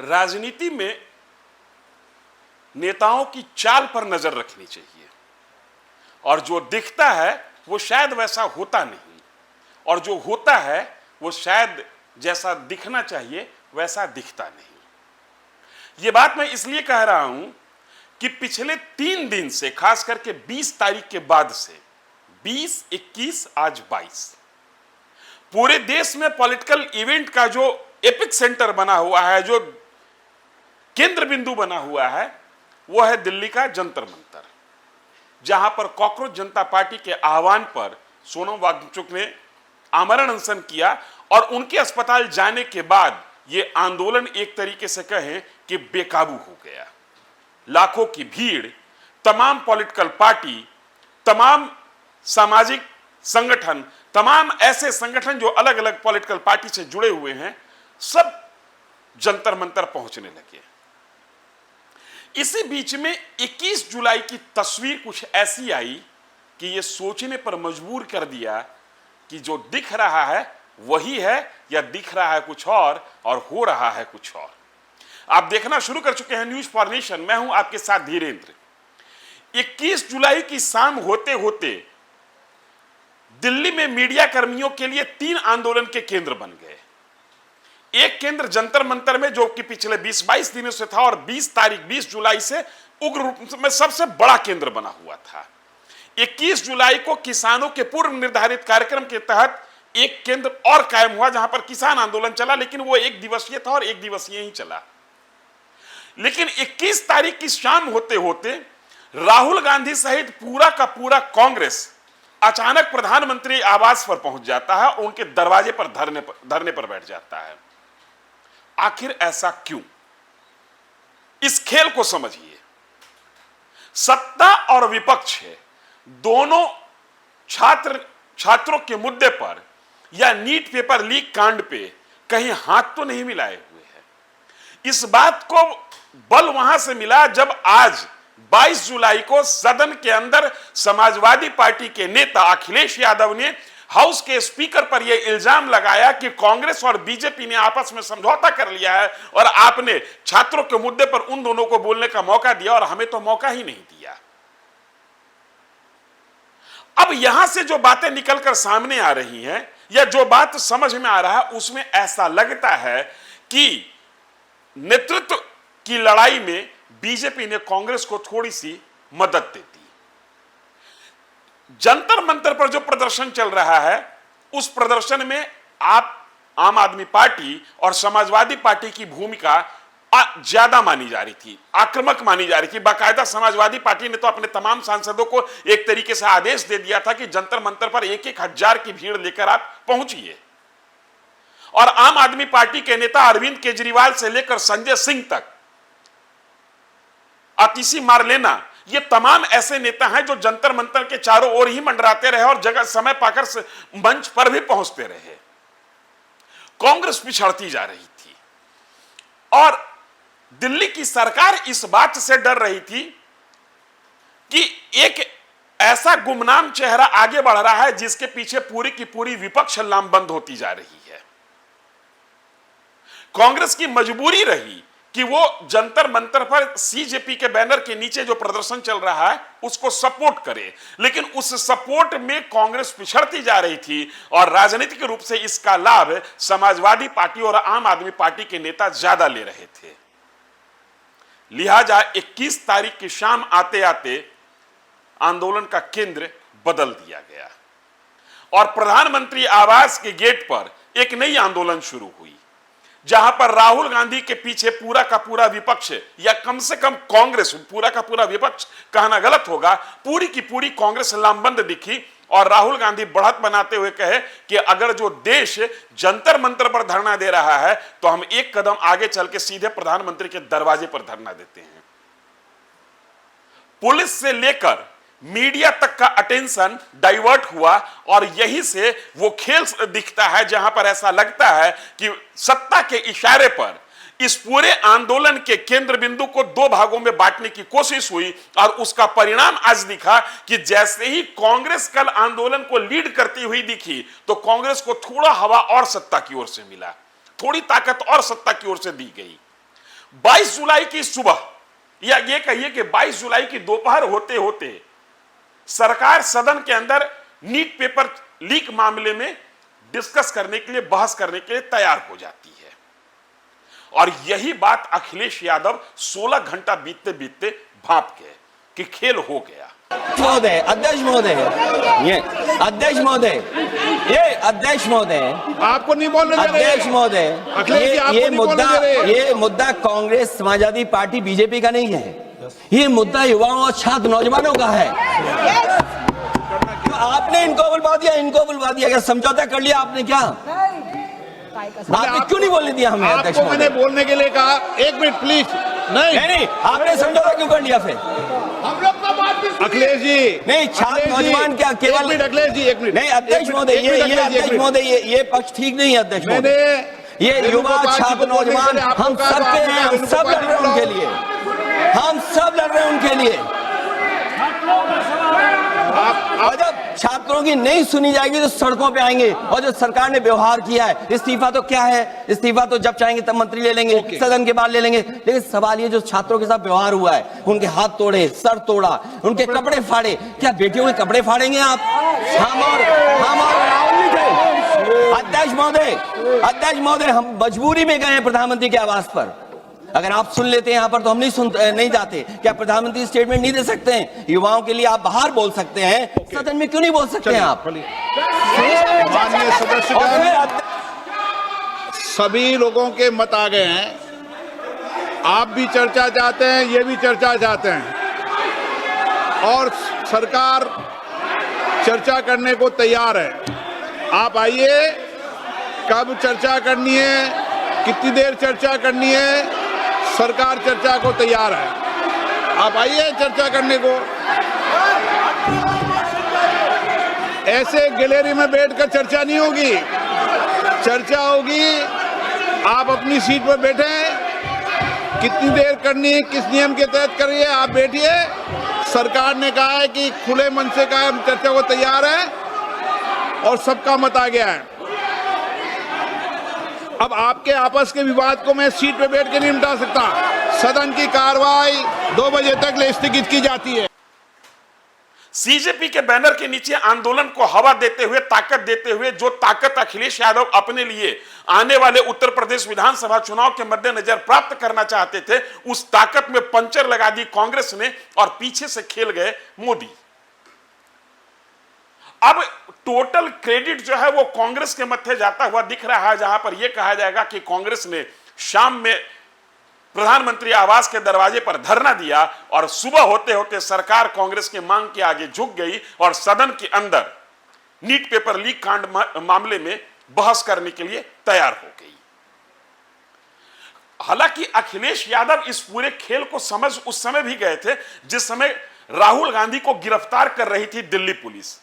राजनीति में नेताओं की चाल पर नजर रखनी चाहिए, और जो दिखता है वो शायद वैसा होता नहीं, और जो होता है वो शायद जैसा दिखना चाहिए वैसा दिखता नहीं। ये बात मैं इसलिए कह रहा हूं कि पिछले 3 दिन से, खास करके 20 तारीख के बाद से, 20, 21, आज 22, पूरे देश में पॉलिटिकल इवेंट का जो एपिक सेंटर बना हुआ है, जो केंद्र बिंदु बना हुआ है, वो है दिल्ली का जंतर मंतर, जहां पर कॉकरोच जनता पार्टी के आह्वान पर सोनम वांगचुक ने आमरण अनशन किया, और उनके अस्पताल जाने के बाद यह आंदोलन एक तरीके से कहें कि बेकाबू हो गया। लाखों की भीड़, तमाम पॉलिटिकल पार्टी, तमाम सामाजिक संगठन, तमाम ऐसे संगठन जो अलग अलग पॉलिटिकल पार्टी से जुड़े हुए हैं, सब जंतर मंतर पहुंचने लगे। इसी बीच में 21 जुलाई की तस्वीर कुछ ऐसी आई कि यह सोचने पर मजबूर कर दिया कि जो दिख रहा है वही है, या दिख रहा है कुछ और हो रहा है कुछ और। आप देखना शुरू कर चुके हैं न्यूज फॉर नेशन, मैं हूं आपके साथ धीरेन्द्र। 21 जुलाई की शाम होते होते दिल्ली में मीडिया कर्मियों के लिए 3 आंदोलन के केंद्र बन गए। एक केंद्र जंतर मंतर में, जो कि पिछले 20-22 दिनों से था, और 20 जुलाई से उग्र रूप में सबसे बड़ा केंद्र बना हुआ था। 21 जुलाई को किसानों के पूर्व निर्धारित कार्यक्रम के तहत एक केंद्र और कायम हुआ, जहां पर किसान आंदोलन चला, लेकिन वो 1 दिवसीय था और 1 दिवसीय ही चला। लेकिन 21 तारीख की शाम होते होते राहुल गांधी सहित पूरा का पूरा कांग्रेस अचानक प्रधानमंत्री आवास पर पहुंच जाता है, और उनके दरवाजे पर धरने पर बैठ जाता है। आखिर ऐसा क्यों? इस खेल को समझिए। सत्ता और विपक्ष दोनों छात्रों के मुद्दे पर या नीट पेपर लीक कांड पे कहीं हाथ तो नहीं मिलाए हुए हैं। इस बात को बल वहां से मिला जब आज 22 जुलाई को सदन के अंदर समाजवादी पार्टी के नेता अखिलेश यादव ने हाउस के स्पीकर पर यह इल्जाम लगाया कि कांग्रेस और बीजेपी ने आपस में समझौता कर लिया है, और आपने छात्रों के मुद्दे पर उन दोनों को बोलने का मौका दिया और हमें तो मौका ही नहीं दिया। अब यहां से जो बातें निकलकर सामने आ रही हैं, या जो बात समझ में आ रहा है, उसमें ऐसा लगता है कि नेतृत्व की लड़ाई में बीजेपी ने कांग्रेस को थोड़ी सी मदद दे दी। जंतर मंतर पर जो प्रदर्शन चल रहा है, उस प्रदर्शन में आम आदमी पार्टी और समाजवादी पार्टी की भूमिका ज्यादा मानी जा रही थी, आक्रामक मानी जा रही थी। बाकायदा समाजवादी पार्टी ने तो अपने तमाम सांसदों को एक तरीके से आदेश दे दिया था कि जंतर मंतर पर 1-1 हजार की भीड़ लेकर आप पहुंचिए। और आम आदमी पार्टी के नेता अरविंद केजरीवाल से लेकर संजय सिंह तक, आतिशी मारलेना, ये तमाम ऐसे नेता हैं जो जंतर मंतर के चारों ओर ही मंडराते रहे और जगह समय पाकर मंच पर भी पहुंचते रहे। कांग्रेस पिछड़ती जा रही थी, और दिल्ली की सरकार इस बात से डर रही थी कि एक ऐसा गुमनाम चेहरा आगे बढ़ रहा है जिसके पीछे पूरी की पूरी विपक्ष लामबंद होती जा रही है। कांग्रेस की मजबूरी रही कि वो जंतर मंतर पर सीजेपी के बैनर के नीचे जो प्रदर्शन चल रहा है उसको सपोर्ट करे, लेकिन उस सपोर्ट में कांग्रेस पिछड़ती जा रही थी, और राजनीतिक रूप से इसका लाभ समाजवादी पार्टी और आम आदमी पार्टी के नेता ज्यादा ले रहे थे। लिहाजा 21 तारीख की शाम आते आते आंदोलन का केंद्र बदल दिया गया, और प्रधानमंत्री आवास के गेट पर एक नई आंदोलन शुरू हुई, जहां पर राहुल गांधी के पीछे पूरा का पूरा विपक्ष, या कम से कम कांग्रेस, पूरा का पूरा विपक्ष कहना गलत होगा, पूरी की पूरी कांग्रेस लामबंद दिखी, और राहुल गांधी बढ़त बनाते हुए कहे कि अगर जो देश जंतर मंतर पर धरना दे रहा है तो हम एक कदम आगे चल के सीधे प्रधानमंत्री के दरवाजे पर धरना देते हैं। पुलिस से लेकर मीडिया तक का अटेंशन डाइवर्ट हुआ, और यहीं से वो खेल दिखता है जहां पर ऐसा लगता है कि सत्ता के इशारे पर इस पूरे आंदोलन के केंद्र बिंदु को 2 भागों में बांटने की कोशिश हुई, और उसका परिणाम आज दिखा कि जैसे ही कांग्रेस कल आंदोलन को लीड करती हुई दिखी, तो कांग्रेस को थोड़ा हवा और सत्ता की ओर से मिला, थोड़ी ताकत और सत्ता की ओर से दी गई। 22 जुलाई की सुबह या ये कहिए कि 22 जुलाई की दोपहर होते होते सरकार सदन के अंदर नीट पेपर लीक मामले में डिस्कस करने के लिए, बहस करने के लिए तैयार हो जाती है। और यही बात अखिलेश यादव 16 घंटा बीतते बीतते भांप गए कि खेल हो गया। महोदय, अध्यक्ष महोदय, ये अध्यक्ष महोदय, ये अध्यक्ष महोदय, आपको नहीं बोलने दे रहे। अध्यक्ष महोदय, ये मुद्दा कांग्रेस, समाजवादी पार्टी, बीजेपी का नहीं है। ये मुद्दा युवाओं और छात्र नौजवानों का है। तो आपने इनको बुलवा दिया, इनको बुलवा दिया, अगर समझौता कर लिया आपने क्या? आपने क्यों नहीं बोलने दिया हमें? अध्यक्ष आपको मैंने बोलने के लिए कहा, एक मिनट प्लीज। नहीं, आपने समझौता क्यों कर लिया फिर? हम लोग का बात अखिलेश जी नहीं, छात्र नौजवान क्या केवल? अखिलेश जी एक मिनट। नहीं अध्यक्ष महोदय, ये अध्यक्ष महोदय, ये पक्ष ठीक नहीं है अध्यक्ष महोदय। ये युवा छात्र नौजवान हम सबके हैं, हम सब लड़ रहे हैं उनके लिए, हम सब लड़ रहे हैं उनके लिए। और जब छात्रों की नहीं सुनी जाएगी तो सड़कों पे आएंगे। और जो सरकार ने व्यवहार किया है, इस्तीफा तो क्या है, इस्तीफा तो जब चाहेंगे तब मंत्री ले लेंगे, सदन के बाद ले लेंगे। लेकिन सवाल ये जो छात्रों के साथ व्यवहार हुआ है, उनके हाथ तोड़े, सर तोड़ा, उनके कपड़े फाड़े, क्या बेटियों के कपड़े फाड़ेंगे आप? हम और राहुल नहीं थे। अध्यक्ष महोदय, हम मजबूरी में गए हैं प्रधानमंत्री के आवास पर। अगर आप सुन लेते हैं यहाँ पर तो हम नहीं जाते। क्या प्रधानमंत्री स्टेटमेंट नहीं दे सकते हैं? युवाओं के लिए आप बाहर बोल सकते हैं, सदन में क्यों नहीं बोल सकते हैं आप? माननीय सदस्यगण, सभी लोगों के मत आ गए हैं। आप भी चर्चा चाहते हैं, ये भी चर्चा चाहते हैं, और सरकार चर्चा करने को तैयार है। आप आइए, कब चर्चा करनी है, कितनी देर चर्चा करनी है, सरकार चर्चा को तैयार है। आप आइए चर्चा करने को। ऐसे गैलरी में बैठकर चर्चा नहीं होगी, चर्चा होगी। आप अपनी सीट पर बैठे, कितनी देर करनी है, किस नियम के तहत करिए, आप बैठिए। सरकार ने कहा है कि खुले मन से कहा है, चर्चा को तैयार है, और सबका मत आ गया है। अब आपके आपस के विवाद को मैं सीट पे बैठ के नहीं निपटा सकता। सदन की कार्रवाई 2 बजे तक स्थगित की जाती है। सीजेपी के बैनर के नीचे आंदोलन को हवा देते हुए, ताकत देते हुए, जो ताकत अखिलेश यादव अपने लिए आने वाले उत्तर प्रदेश विधानसभा चुनाव के मद्देनजर प्राप्त करना चाहते थे, उस ताकत में पंचर लगा दी कांग्रेस ने और पीछे से खेल गए मोदी। अब टोटल क्रेडिट जो है वो कांग्रेस के मत्थे जाता हुआ दिख रहा है, जहां पर यह कहा जाएगा कि कांग्रेस ने शाम में प्रधानमंत्री आवास के दरवाजे पर धरना दिया और सुबह होते होते सरकार कांग्रेस के मांग के आगे झुक गई और सदन के अंदर नीट पेपर लीक कांड मामले में बहस करने के लिए तैयार हो गई। हालांकि अखिलेश यादव इस पूरे खेल को समझ उस समय भी गए थे जिस समय राहुल गांधी को गिरफ्तार कर रही थी दिल्ली पुलिस।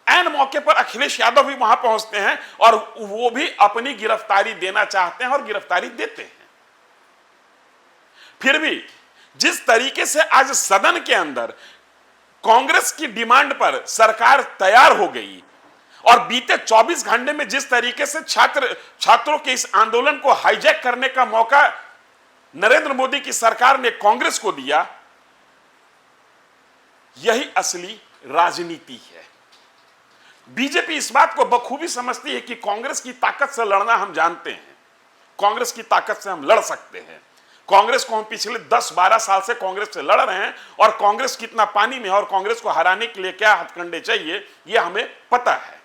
ऐन मौके पर अखिलेश यादव भी वहां पहुंचते हैं और वो भी अपनी गिरफ्तारी देना चाहते हैं और गिरफ्तारी देते हैं। फिर भी जिस तरीके से आज सदन के अंदर कांग्रेस की डिमांड पर सरकार तैयार हो गई और बीते 24 घंटे में जिस तरीके से छात्रों के इस आंदोलन को हाईजैक करने का मौका नरेंद्र मोदी की सरकार ने कांग्रेस को दिया, यही असली राजनीति है। बीजेपी इस बात को बखूबी समझती है कि कांग्रेस की ताकत से लड़ना हम जानते हैं, कांग्रेस की ताकत से हम लड़ सकते हैं। कांग्रेस को हम पिछले 10-12 साल से कांग्रेस से लड़ रहे हैं और कांग्रेस कितना पानी में है और कांग्रेस को हराने के लिए क्या हथकंडे चाहिए यह हमें पता है।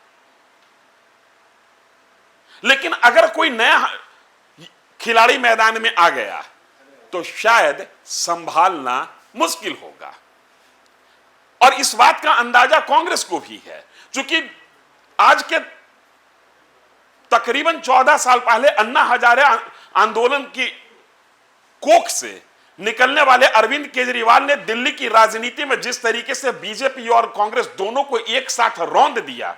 लेकिन अगर कोई नया खिलाड़ी मैदान में आ गया तो शायद संभालना मुश्किल होगा, और इस बात का अंदाजा कांग्रेस को भी है। क्योंकि आज के तकरीबन 14 साल पहले अन्ना हजारे आंदोलन की कोख से निकलने वाले अरविंद केजरीवाल ने दिल्ली की राजनीति में जिस तरीके से बीजेपी और कांग्रेस दोनों को एक साथ रौंद दिया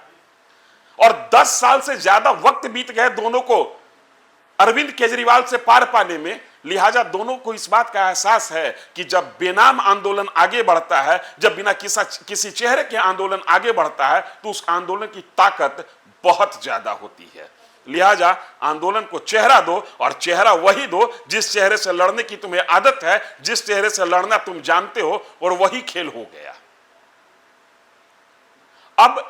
और 10 साल से ज्यादा वक्त बीत गए दोनों को अरविंद केजरीवाल से पार पाने में, लिहाजा दोनों को इस बात का एहसास है कि जब बेनाम आंदोलन आगे बढ़ता है, जब बिना किसी चेहरे के आंदोलन आगे बढ़ता है तो उस आंदोलन की ताकत बहुत ज्यादा होती है। लिहाजा आंदोलन को चेहरा दो, और चेहरा वही दो जिस चेहरे से लड़ने की तुम्हें आदत है, जिस चेहरे से लड़ना तुम जानते हो, और वही खेल हो गया। अब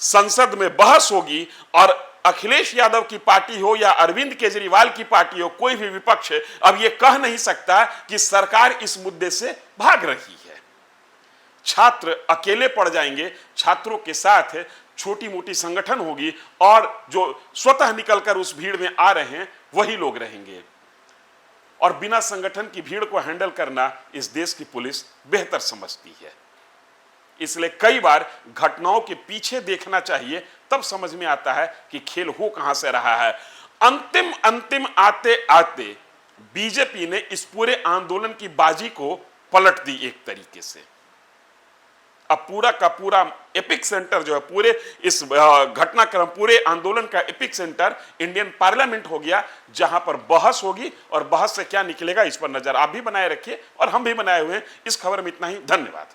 संसद में बहस होगी और अखिलेश यादव की पार्टी हो या अरविंद केजरीवाल की पार्टी हो, कोई भी विपक्ष अब यह कह नहीं सकता कि सरकार इस मुद्दे से भाग रही है। छात्र अकेले पड़ जाएंगे, छात्रों के साथ छोटी मोटी संगठन होगी, और जो स्वतः निकलकर उस भीड़ में आ रहे हैं वही लोग रहेंगे। और बिना संगठन की भीड़ को हैंडल करना इस देश की पुलिस बेहतर समझती है। इसलिए कई बार घटनाओं के पीछे देखना चाहिए, तब समझ में आता है कि खेल हो कहां से रहा है। अंतिम आते आते बीजेपी ने इस पूरे आंदोलन की बाजी को पलट दी एक तरीके से। अब पूरा का पूरा एपिक सेंटर जो है, पूरे इस घटनाक्रम, पूरे आंदोलन का एपिक सेंटर इंडियन पार्लियामेंट हो गया, जहां पर बहस होगी, और बहस से क्या निकलेगा इस पर नजर आप भी बनाए रखिए और हम भी बनाए हुए हैं। इस खबर में इतना ही, धन्यवाद।